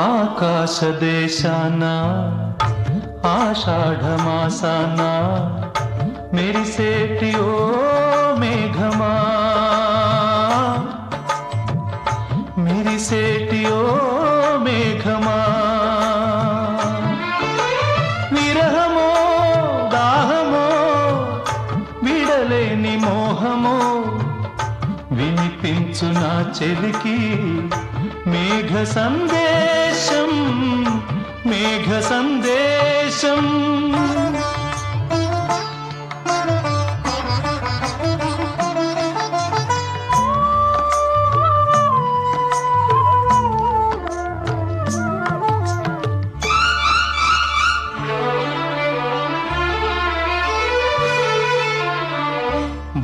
ఆకాశదేశాన ఆషాఢమాసాన మెరిసేటి ఓ మేఘమా, మెరిసేటి ఓ మేఘమా, విరహమో దాహమో విడలేని మోహమో వినిపించు నా చెలికి మేఘ సందేశం, మేఘ సందేశం.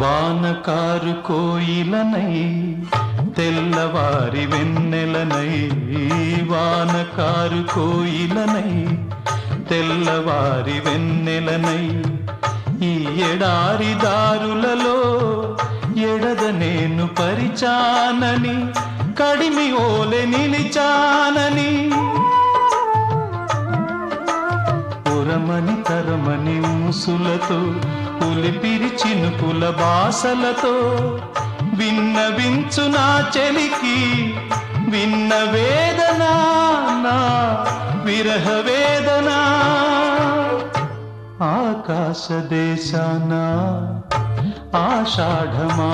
వానకారు కోయిలనై తెల్లవారి వెన్నెలనై, వానకారు కోయిలనై తెల్లవారి వెన్నెలనై, ఈ ఎడారి దారులలో ఎడద నేను పరిచానని కడిమి ఓలె నిలిచానని, ఉరమని తరమని ఊసులతో ఉలిపిరి చినుకుల బాసలతో విన్నవించు నా చెలికి విన్న వేదన, నా విరహ వేదన. ఆకాశదేశాన ఆషాఢమా